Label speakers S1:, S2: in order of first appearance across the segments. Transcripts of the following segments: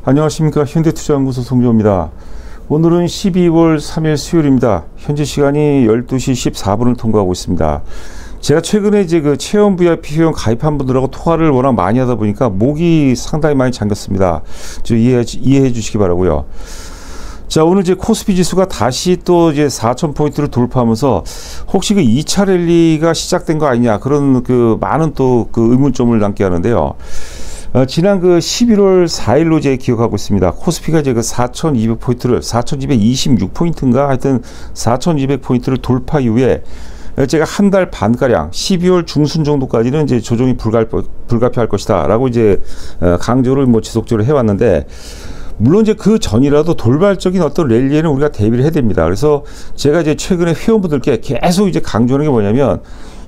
S1: 안녕하십니까. 현대투자연구소 송지호입니다. 오늘은 12월 3일 수요일입니다. 현재 시간이 12시 14분을 통과하고 있습니다. 제가 최근에 이제 그 체험 VIP 회원 가입한 분들하고 통화를 워낙 많이 하다 보니까 목이 상당히 많이 잠겼습니다. 이해해 주시기 바라고요. 자, 오늘 이제 코스피 지수가 다시 또 이제 4,000포인트를 돌파하면서 혹시 그 2차 랠리가 시작된 거 아니냐, 그런 그 많은 또 그 의문점을 남게 하는데요. 지난 그 11월 4일로 제가 기억하고 있습니다. 코스피가 이제 그 4,200포인트를 4,226포인트인가 하여튼 4,200포인트를 돌파 이후에 제가 한 달 반가량 12월 중순 정도까지는 이제 조정이 불가피할 것이다 라고 이제 강조를 뭐 지속적으로 해왔는데, 물론 이제 그 전이라도 돌발적인 어떤 랠리에는 우리가 대비를 해야 됩니다. 그래서 제가 이제 최근에 회원분들께 계속 이제 강조하는 게 뭐냐면,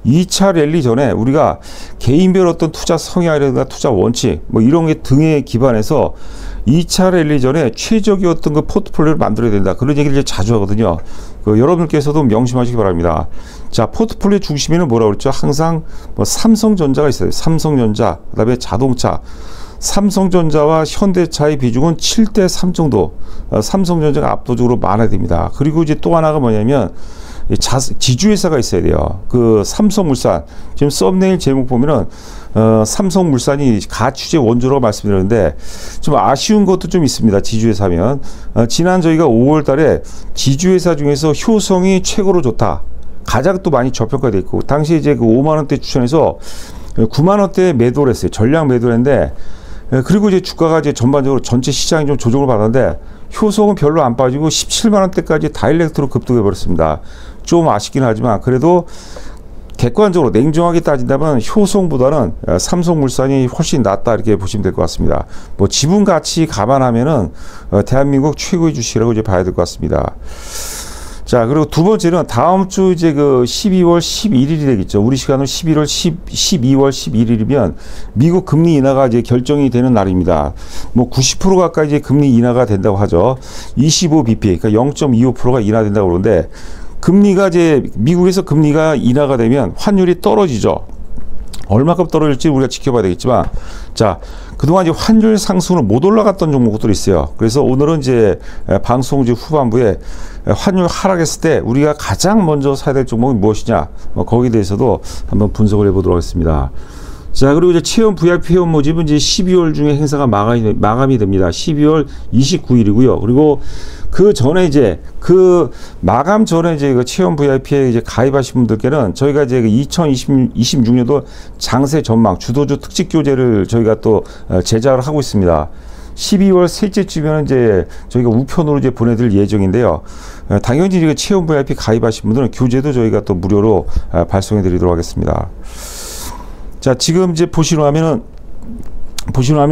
S1: 2차 랠리 전에 우리가 개인별 어떤 투자 성향이라든가 투자 원칙 뭐 이런 게 등에 기반해서 2차 랠리 전에 최적의 어떤 그 포트폴리오를 만들어야 된다, 그런 얘기를 이제 자주 하거든요. 여러분들께서도 명심하시기 바랍니다. 자, 포트폴리오 중심에는 뭐라고 그랬죠? 항상 뭐 삼성전자가 있어요. 삼성전자, 그다음에 자동차. 삼성전자와 현대차의 비중은 7대3 정도, 삼성전자가 압도적으로 많아야 됩니다. 그리고 이제 또 하나가 뭐냐면 지주회사가 있어야 돼요. 그 삼성물산, 지금 썸네일 제목 보면은 삼성물산이 가취제 원조라고 말씀드렸는데, 좀 아쉬운 것도 좀 있습니다. 지주회사면 지난 저희가 5월 달에 지주회사 중에서 효성이 최고로 좋다, 가장 또 많이 저평가돼 있고, 당시에 이제 그 5만원대 추천해서 9만원대에 매도를 했어요. 전량 매도를 했는데, 그리고 이제 주가가 이제 전반적으로 전체 시장이 좀 조정을 받았는데, 효성은 별로 안 빠지고 17만원대까지 다이렉트로 급등해 버렸습니다. 좀 아쉽긴 하지만 그래도 객관적으로 냉정하게 따진다면 효성보다는 삼성물산이 훨씬 낫다, 이렇게 보시면 될 것 같습니다. 뭐 지분 가치 감안하면은 대한민국 최고의 주식이라고 이제 봐야 될 것 같습니다. 자, 그리고 두 번째는 다음 주 이제 그 12월 11일이 되겠죠. 우리 시간으로 12월 11일이면 미국 금리 인하가 이제 결정이 되는 날입니다. 뭐 90% 가까이 이제 금리 인하가 된다고 하죠. 25bp, 그러니까 0.25%가 인하된다고 그러는데, 금리가 이제 미국에서 금리가 인하가 되면 환율이 떨어지죠. 얼마큼 떨어질지 우리가 지켜봐야 되겠지만, 자, 그동안 이제 환율 상승으로 못 올라갔던 종목들이 있어요. 그래서 오늘은 이제 방송 후반부에 환율 하락했을 때 우리가 가장 먼저 사야 될 종목이 무엇이냐, 거기에 대해서도 한번 분석을 해보도록 하겠습니다. 자, 그리고 이제 체험 VIP 회원 모집은 이제 12월 중에 행사가 마감이 됩니다. 12월 29일이고요. 그리고 그 전에 이제 그 마감 전에 이제 그 체험 VIP에 이제 가입하신 분들께는 저희가 이제 2026년도 장세 전망 주도주 특집 교재를 저희가 또 제작을 하고 있습니다. 12월 셋째 주면 이제 저희가 우편으로 이제 보내드릴 예정인데요. 당연히 이제 체험 VIP 가입하신 분들은 교재도 저희가 또 무료로 발송해 드리도록 하겠습니다. 자, 지금 이제 보시면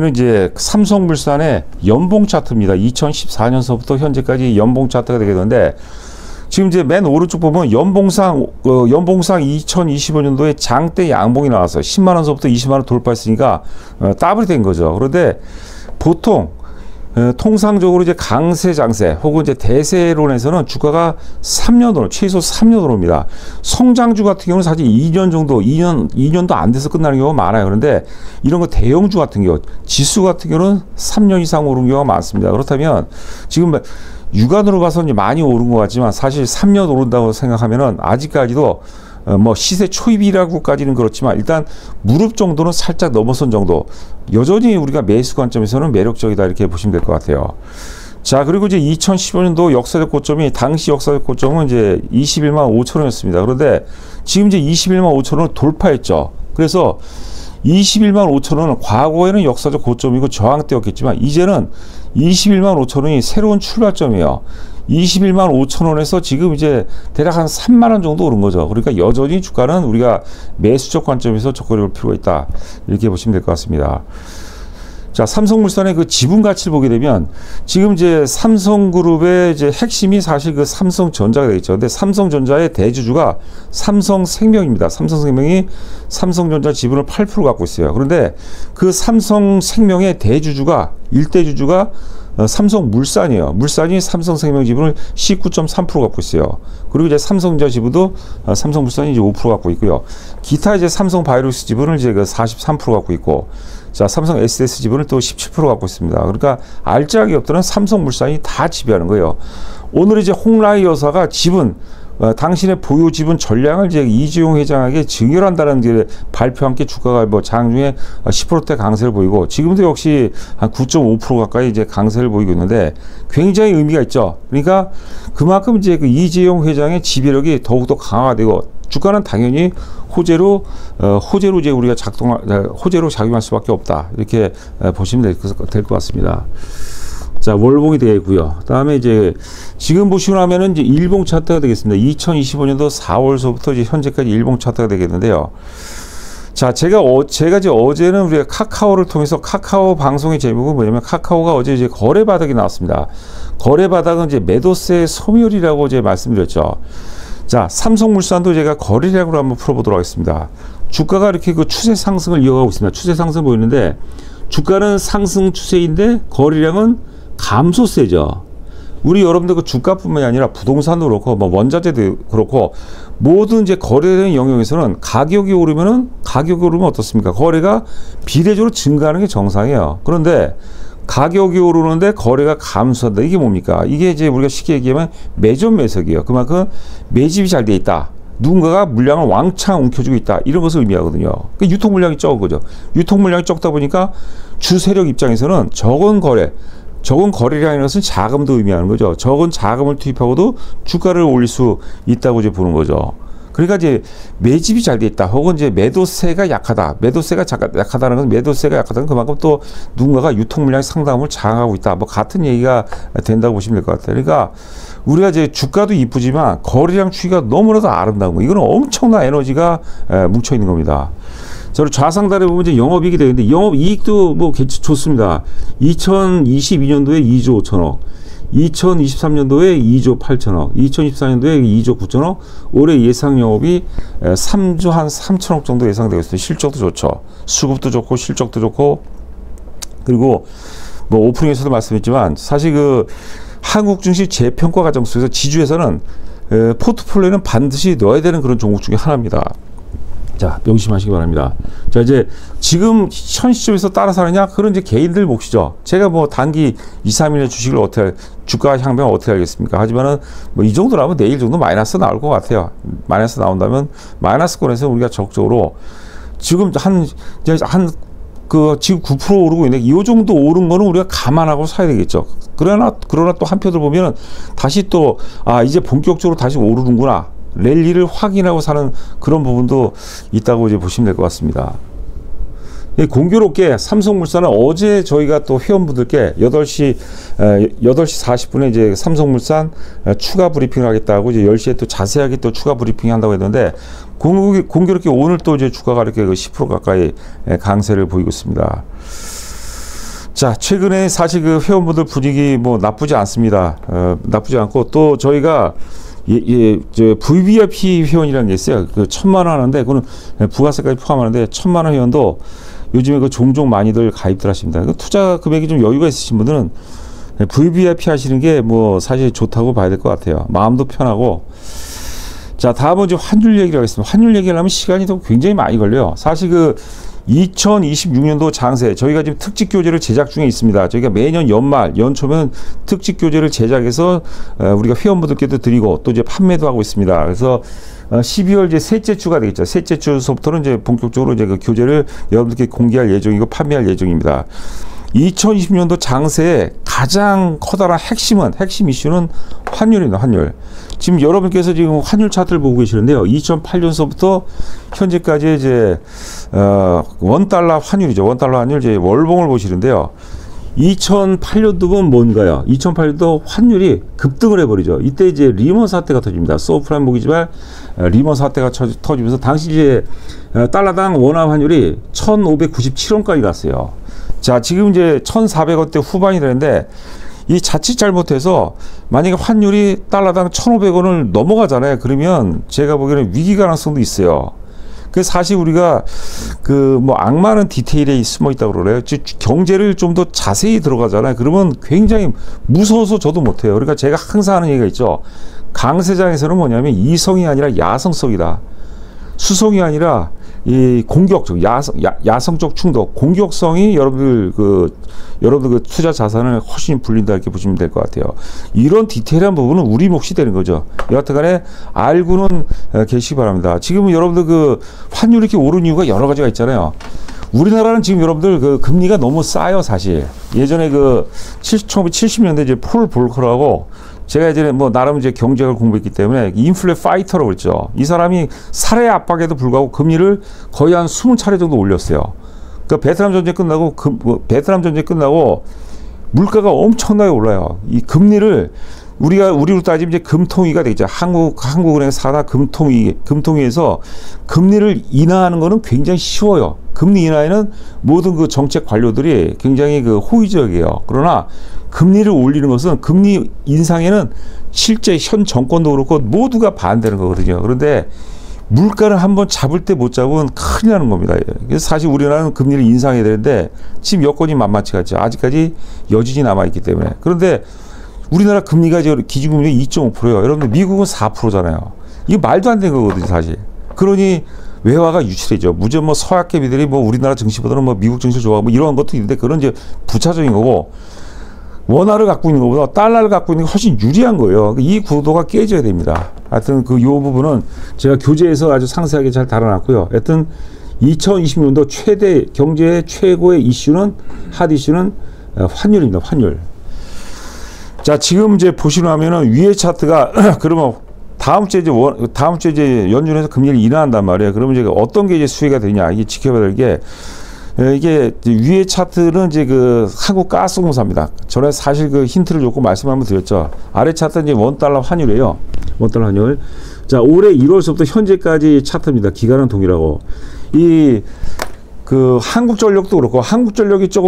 S1: 이제 삼성물산의 연봉 차트입니다. 2014년서부터 현재까지 연봉 차트가 되게 되는데, 지금 이제 맨 오른쪽 보면 연봉상 2025년도에 장대 양봉이 나왔어요. 10만원서부터 20만원 돌파했으니까 더블이 된 거죠. 그런데 보통 통상적으로 이제 강세 장세 혹은 이제 대세론에서는 주가가 3년으로, 최소 3년으로입니다. 성장주 같은 경우는 사실 2년 정도, 2년도 안 돼서 끝나는 경우가 많아요. 그런데 이런 거 대형주 같은 경우, 지수 같은 경우는 3년 이상 오른 경우가 많습니다. 그렇다면 지금 육안으로 봐서는 많이 오른 것 같지만 사실 3년 오른다고 생각하면은 아직까지도 뭐 시세 초입이라고까지는 그렇지만 일단 무릎 정도는 살짝 넘어선 정도, 여전히 우리가 매수 관점에서는 매력적이다, 이렇게 보시면 될 것 같아요. 자, 그리고 이제 2015년도 역사적 고점이, 당시 역사적 고점은 이제 21만 5천원이었습니다. 그런데 지금 이제 21만 5천원을 돌파했죠. 그래서 21만 5천원은 과거에는 역사적 고점이고 저항대였겠지만 이제는 21만 5천원이 새로운 출발점이에요. 21만 5천원에서 지금 이제 대략 한 3만원 정도 오른 거죠. 그러니까 여전히 주가는 우리가 매수적 관점에서 접근해 볼 필요가 있다, 이렇게 보시면 될 것 같습니다. 자, 삼성물산의 그 지분 가치를 보게 되면 지금 이제 삼성그룹의 이제 핵심이 사실 그 삼성전자가 되겠죠. 근데 삼성전자의 대주주가 삼성생명입니다. 삼성생명이 삼성전자 지분을 8% 갖고 있어요. 그런데 그 삼성생명의 대주주가, 일대주주가 삼성물산이에요. 물산이 삼성생명 지분을 19.3% 갖고 있어요. 그리고 이제 삼성전자 지분도 삼성물산이 이제 5% 갖고 있고요. 기타 이제 삼성바이오로스 지분을 이제 그 43% 갖고 있고, 자, 삼성 SDS 지분을 또 17% 갖고 있습니다. 그러니까 알짜 기업들은 삼성물산이 다 지배하는 거예요. 오늘 이제 홍라이 여사가 지분, 당신의 보유 지분 전량을 이제 이재용 회장에게 증여한다는 게 발표한 게 주가가 뭐 장중에 10%대 강세를 보이고 지금도 역시 한 9.5% 가까이 이제 강세를 보이고 있는데 굉장히 의미가 있죠. 그러니까 그만큼 이제 그 이재용 회장의 지배력이 더욱더 강화되고 주가는 당연히 호재로 이제 우리가 호재로 작용할 수밖에 없다. 이렇게 보시면 될 것 같습니다. 자, 월봉이 되겠고요. 그다음에 이제 지금 보시고 나면은 이제 일봉 차트가 되겠습니다. 2025년도 4월서부터 이제 현재까지 일봉 차트가 되겠는데요. 자, 제가 이제 어제는 우리가 카카오를 통해서 카카오 방송의 제목은 뭐냐면 카카오가 어제 이제 거래 바닥이 나왔습니다. 거래 바닥은 이제 매도세 소멸이라고 이제 말씀드렸죠. 자, 삼성물산도 제가 거래량으로 한번 풀어보도록 하겠습니다. 주가가 이렇게 그 추세 상승을 이어가고 있습니다. 추세 상승 보이는데 주가는 상승 추세인데 거래량은 감소세죠. 우리 여러분들 그 주가뿐만이 아니라 부동산도 그렇고 뭐 원자재도 그렇고 모든 이제 거래되는 영역에서는 가격이 오르면 어떻습니까? 거래가 비례적으로 증가하는 게 정상이에요. 그런데 가격이 오르는데 거래가 감소한다. 이게 뭡니까? 이게 이제 우리가 쉽게 얘기하면 매점 매석이에요. 그만큼 매집이 잘 돼 있다. 누군가가 물량을 왕창 움켜쥐고 있다. 이런 것을 의미하거든요. 그러니까 유통 물량이 적은 거죠. 유통 물량이 적다 보니까 주 세력 입장에서는 적은 거래량이라는 것은 자금도 의미하는 거죠. 적은 자금을 투입하고도 주가를 올릴 수 있다고 이제 보는 거죠. 그러니까 이제 매집이 잘 돼 있다. 혹은 이제 매도세가 약하다. 매도세가 약하다는 건 매도세가 약하다는 그만큼 또 누군가가 유통 물량의 상당을 장악하고 있다. 뭐 같은 얘기가 된다고 보시면 될 것 같아요. 그러니까 우리가 이제 주가도 이쁘지만 거래량 추이가 너무나도 아름다운 거. 이거는 엄청난 에너지가 뭉쳐 있는 겁니다. 저를 좌상단에 보면 이제 영업이익이 되는데 영업이익도 뭐 좋습니다. 2022년도에 2조 5천억, 2023년도에 2조 8천억, 2024년도에 2조 9천억, 올해 예상 영업이 3조 한 3천억 정도 예상되고 있습니다. 실적도 좋죠. 수급도 좋고 실적도 좋고 그리고 뭐 오프닝에서도 말씀했지만 사실 그 한국 증시 재평가 과정 속에서 지주에서는 포트폴리오는 반드시 넣어야 되는 그런 종목 중에 하나입니다. 자, 명심하시기 바랍니다. 자, 이제 지금 현 시점에서 따라서 하느냐? 그런 이제 개인들 몫이죠. 제가 뭐 단기 2, 3일의 주식을 주가 향배는 어떻게 알겠습니까? 하지만은 뭐 이 정도라면 내일 정도 마이너스 나올 것 같아요. 마이너스 나온다면 마이너스권에서 우리가 적극적으로 지금 지금 9% 오르고 있는데 이 정도 오른 거는 우리가 감안하고 사야 되겠죠. 그러나 또 한편으로 보면 다시 또 이제 본격적으로 다시 오르는구나. 랠리를 확인하고 사는 그런 부분도 있다고 이제 보시면 될 것 같습니다. 공교롭게 삼성물산은 어제 저희가 또 회원분들께 8시 40분에 이제 삼성물산 추가 브리핑을 하겠다고 이제 10시에 또 자세하게 또 추가 브리핑 한다고 했는데 공교롭게 오늘 또 이제 주가가 이렇게 10% 가까이 강세를 보이고 있습니다. 자, 최근에 사실 그 회원분들 분위기 뭐 나쁘지 않습니다. 나쁘지 않고 또 저희가 VVIP 회원이라는 게 있어요. 그 1,000만 원 하는데, 그거는 부가세까지 포함하는데, 1,000만 원 회원도 요즘에 그 종종 많이들 가입들 하십니다. 그 투자 금액이 좀 여유가 있으신 분들은 VVIP 하시는 게 뭐 사실 좋다고 봐야 될 것 같아요. 마음도 편하고. 자, 다음은 이제 환율 얘기를 하겠습니다. 환율 얘기를 하면 시간이 또 굉장히 많이 걸려요. 사실 그 2026년도 장세 저희가 지금 특집 교재를 제작 중에 있습니다. 저희가 매년 연초면 특집 교재를 제작해서 우리가 회원분들께도 드리고 또 이제 판매도 하고 있습니다. 그래서 12월 이제 셋째 주가 되겠죠. 셋째 주서부터는 이제 본격적으로 이제 그 교재를 여러분들께 공개할 예정이고 판매할 예정입니다. 2020년도 장세에 가장 커다란 핵심 이슈는 환율입니다. 환율. 지금 여러분께서 지금 환율 차트를 보고 계시는데요. 2008년서부터 현재까지 이제 원달러 환율이죠. 원달러 환율 이제 월봉을 보시는데요. 2008년도면 뭔가요? 2008년도 환율이 급등을 해버리죠. 이때 이제 리먼 사태가 터집니다. 서프라임 모기지발 리먼 사태가 터지면서 당시 이제 달러당 원화 환율이 1,597원까지 갔어요. 자, 지금 이제 1,400원대 후반이 되는데 이 자칫 잘못해서 만약에 환율이 달러당 1,500원을 넘어가잖아요. 그러면 제가 보기에는 위기 가능성도 있어요. 그래서 사실 우리가 그 뭐 악마는 디테일에 숨어 있다고 그래요. 경제를 좀 더 자세히 들어가잖아요. 그러면 굉장히 무서워서 저도 못해요. 그러니까 제가 항상 하는 얘기가 있죠. 강세장에서는 뭐냐면 이성이 아니라 야성성이다. 수성이 아니라 이 공격적 야성적 충동, 공격성이 여러분들 그 투자 자산을 훨씬 불린다 이렇게 보시면 될 것 같아요. 이런 디테일한 부분은 우리 몫이 되는 거죠. 여하튼간에 알고는 계시기 바랍니다. 지금 여러분들 그 환율이 이렇게 오른 이유가 여러 가지가 있잖아요. 우리나라는 지금 여러분들 그 금리가 너무 싸요, 사실. 예전에 그 1970년대 이제 폴 볼커라고, 제가 예전에 뭐 나름 이제 경제학을 공부했기 때문에 인플레 파이터라고 그랬죠. 이 사람이 살해 압박에도 불구하고 금리를 거의 한 20차례 정도 올렸어요. 그러니까 베트남 전쟁 끝나고 물가가 엄청나게 올라요. 이 금리를 우리로 따지면 이제 금통위가 되겠죠. 한국은행 산하 금통위에서 금리를 인하하는 거는 굉장히 쉬워요. 금리 인하에는 모든 그 정책 관료들이 굉장히 그 호의적이에요. 그러나 금리를 올리는 것은, 금리 인상에는 실제 현 정권도 그렇고 모두가 반대하는 거거든요. 그런데 물가를 한번 잡을 때 못 잡으면 큰일 나는 겁니다. 그래서 사실 우리나라는 금리를 인상해야 되는데 지금 여건이 만만치가 않죠. 아직까지 여진이 남아있기 때문에. 그런데 우리나라 금리가 기준금리가 2.5%예요. 여러분들 미국은 4%잖아요. 이거 말도 안 되는 거거든요, 사실. 그러니 외화가 유출되죠. 무전 뭐 서학개미들이 뭐 우리나라 증시보다는 뭐 미국 증시 좋아하고 뭐 이런 것도 있는데, 그런 이제 부차적인 거고, 원화를 갖고 있는 것보다 달러를 갖고 있는 게 훨씬 유리한 거예요. 이 구도가 깨져야 됩니다. 하여튼 그 요 부분은 제가 교재에서 아주 상세하게 잘 다뤄놨고요. 하여튼 2020년도 경제의 최고의 이슈는, 핫 이슈는 환율입니다. 환율. 자, 지금 이제 보시면은 위에 차트가 그러면 다음 주에 이제 연준에서 금리를 인하한단 말이에요. 그러면 이제 어떤 게 이제 수혜가 되냐, 이게 지켜봐야 될 게, 이게 위에 차트는 이제 그 한국가스공사입니다. 전에 사실 그 힌트를 줬고 말씀 한번 드렸죠. 아래 차트는 이제 원달러 환율이에요. 원달러 환율. 자, 올해 1월서부터 현재까지 차트입니다. 기간은 동일하고. 그 한국전력도 그렇고, 한국전력이 이제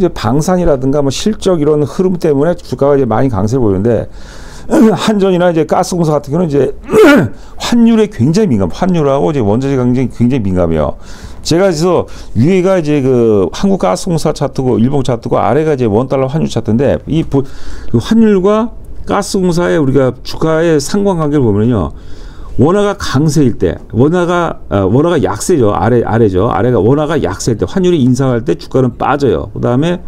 S1: 방산이라든가 뭐 실적 이런 흐름 때문에 주가가 이제 많이 강세를 보이는데, 한전이나 이제 가스공사 같은 경우는 이제 환율에 굉장히 환율하고 이제 원자재 경쟁이 굉장히 민감해요. 제가 그래서 위에가 이제 그 한국가스공사 차트고 일본 차트고, 아래가 이제 원달러 환율 차트인데, 그 환율과 가스공사의 우리가 주가의 상관관계를 보면요, 원화가 강세일 때, 원화가 약세죠. 아래죠. 아래가 원화가 약세일 때, 환율이 인상할 때 주가는 빠져요. 그 다음에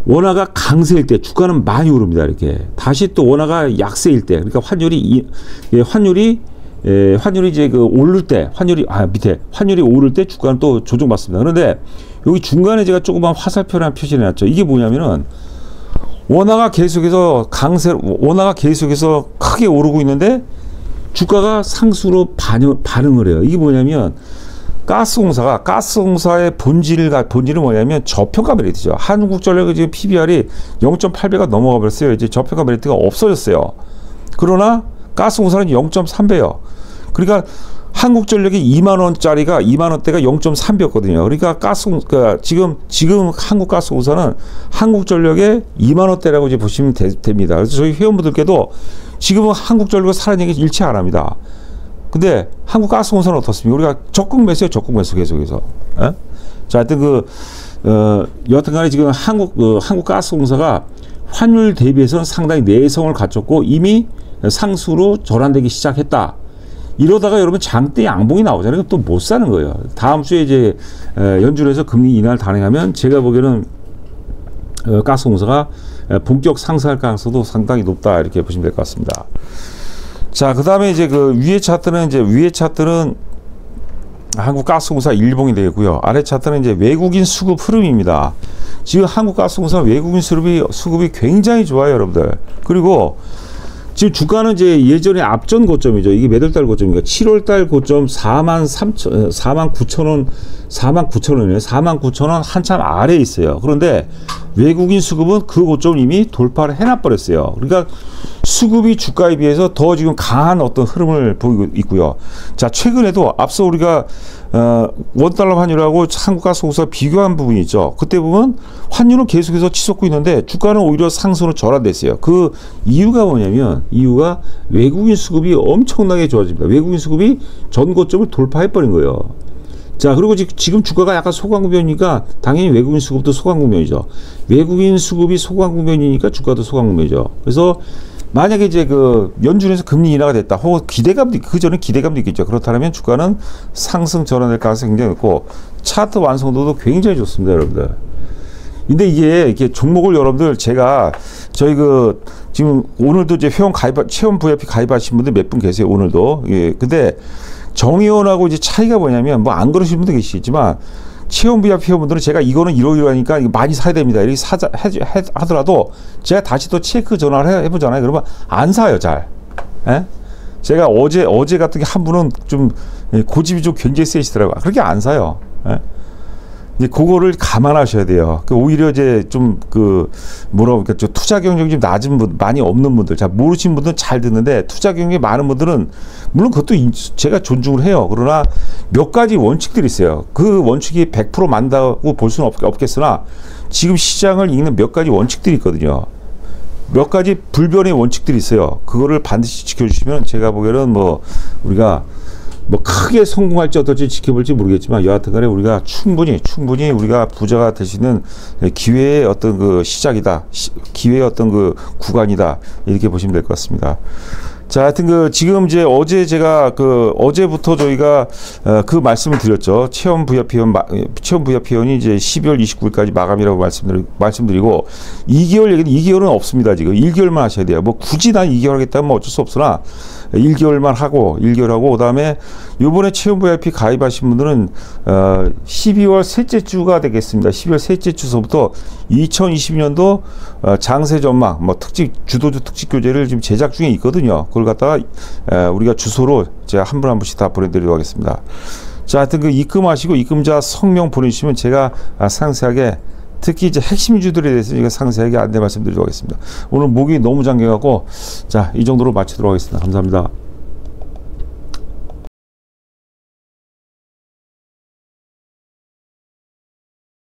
S1: 원화가 강세일 때 주가는 많이 오릅니다. 이렇게. 다시 또 원화가 약세일 때, 그러니까 환율이 이제 그 오를 때, 환율이 오를 때 주가는 또 조정받습니다. 그런데 여기 중간에 제가 조그만 화살표라는 표시를 해놨죠. 이게 뭐냐면은 원화가 계속해서 크게 오르고 있는데 주가가 상수로 반응을 해요. 이게 뭐냐면 가스공사의 본질은 뭐냐면 저평가 메리트죠. 한국전력의 지금 PBR이 0.8배가 넘어가 버렸어요. 이제 저평가 메리트가 없어졌어요. 그러나 가스공사는 0.3배요. 그러니까 한국전력이 2만 원짜리가 2만 원대가 0.3배였거든요. 그러니까 지금 한국가스공사는 한국전력의 2만 원대라고 이제 보시면 됩니다. 그래서 저희 회원분들께도 지금은 한국전력을 사는 얘기 일치 안 합니다. 근데 한국가스공사는 어떻습니까? 우리가 적극 매수해요, 계속해서. 에? 자, 하여튼 여하튼간에 지금 한국가스공사가 환율 대비해서는 상당히 내성을 갖췄고 이미 상수로 전환되기 시작했다. 이러다가 여러분 장대 양봉이 나오잖아요. 또 못 사는 거예요. 다음 주에 이제 연준에서 금리 인하를 단행하면 제가 보기에는 가스공사가 본격 상승할 가능성도 상당히 높다, 이렇게 보시면 될 것 같습니다. 자, 그 다음에 이제 그 위에 차트는 한국가스공사 일봉이 되겠고요. 아래 차트는 이제 외국인 수급 흐름입니다. 지금 한국가스공사 외국인 수급이 굉장히 좋아요, 여러분들. 그리고 지금 주가는 이제 예전에 앞전 고점이죠. 이게 몇 월달 고점입니까? 7월달 고점 49,000원이에요. 49,000원 한참 아래에 있어요. 그런데 외국인 수급은 그 고점을 이미 돌파를 해놔버렸어요. 그러니까 수급이 주가에 비해서 더 지금 강한 어떤 흐름을 보이고 있고요. 자, 최근에도 앞서 우리가 원달러 환율하고 한국가스공사 비교한 부분이 있죠. 그때 보면 환율은 계속해서 치솟고 있는데 주가는 오히려 상승으로 전환됐어요. 그 이유가 뭐냐면, 외국인 수급이 엄청나게 좋아집니다. 외국인 수급이 전 고점을 돌파해버린 거예요. 자, 그리고 지금 주가가 약간 소강국면이니까 당연히 외국인 수급도 소강국면이죠. 외국인 수급이 소강국면이니까 주가도 소강국면이죠. 그래서 만약에 이제 그 연준에서 금리 인하가 됐다. 혹은 기대감도, 그 전에 기대감도 있겠죠. 그렇다면 주가는 상승 전환될 가능성이 굉장히 높고, 차트 완성도도 굉장히 좋습니다, 여러분들. 근데 이게 종목을 여러분들 제가 저희 그 지금 오늘도 이제 체험 VIP 가입하신 분들 몇 분 계세요, 오늘도. 예. 근데 정의원하고 이제 차이가 뭐냐면, 뭐 안 그러시는 분도 계시지만, 체험 VIP 회원분들은 제가 이거는 이러이러하니까 많이 사야 됩니다. 이렇게 하더라도 제가 다시 또 체크 전화를 해보잖아요. 그러면 안 사요, 잘. 예? 제가 어제 같은 게 한 분은 좀 고집이 좀 굉장히 세시더라고요. 그렇게 안 사요. 예? 이제 그거를 감안하셔야 돼요. 오히려 이제 좀 뭐라고 그러니까 좀 투자 경력이 좀 낮은 분, 많이 없는 분들, 잘 모르시는 분들은 잘 듣는데 투자 경력이 많은 분들은 물론 그것도 제가 존중을 해요. 그러나 몇 가지 원칙들이 있어요. 그 원칙이 100% 맞다고 볼 수는 없겠으나 지금 시장을 읽는 몇 가지 원칙들이 있거든요. 몇 가지 불변의 원칙들이 있어요. 그거를 반드시 지켜주시면 제가 보기에는 뭐 우리가 뭐 크게 성공할지 어떨지 지켜볼지 모르겠지만 여하튼 간에 우리가 충분히 우리가 부자가 되시는 기회의 어떤 그 시작이다. 기회의 어떤 그 구간이다. 이렇게 보시면 될 것 같습니다. 자, 하여튼 지금 이제 어제 제가 어제부터 저희가 그 말씀을 드렸죠. 체험 VIP 회원이 이제 12월 29일까지 마감이라고 말씀드리고 2개월 얘기는 2개월은 없습니다. 지금 1개월만 하셔야 돼요. 뭐 굳이 난 2개월 하겠다면 어쩔 수 없으나 1개월만 하고 1개월 하고 그다음에 요번에 체험 VIP 가입하신 분들은 12월 셋째 주가 되겠습니다. 12월 셋째 주서부터 2020년도 장세 전망 뭐 주도주 특집 교재를 지금 제작 중에 있거든요. 그걸 갖다가 우리가 주소로 제가 한 분 한 분씩 다 보내드리도록 하겠습니다. 자, 하여튼 입금하시고 입금자 성명 보내주시면 제가 상세하게 특히 이제 핵심주들에 대해서 제가 상세하게 안내 말씀드리도록 하겠습니다. 오늘 목이 너무 잠겨갖고 자, 이 정도로 마치도록 하겠습니다. 감사합니다.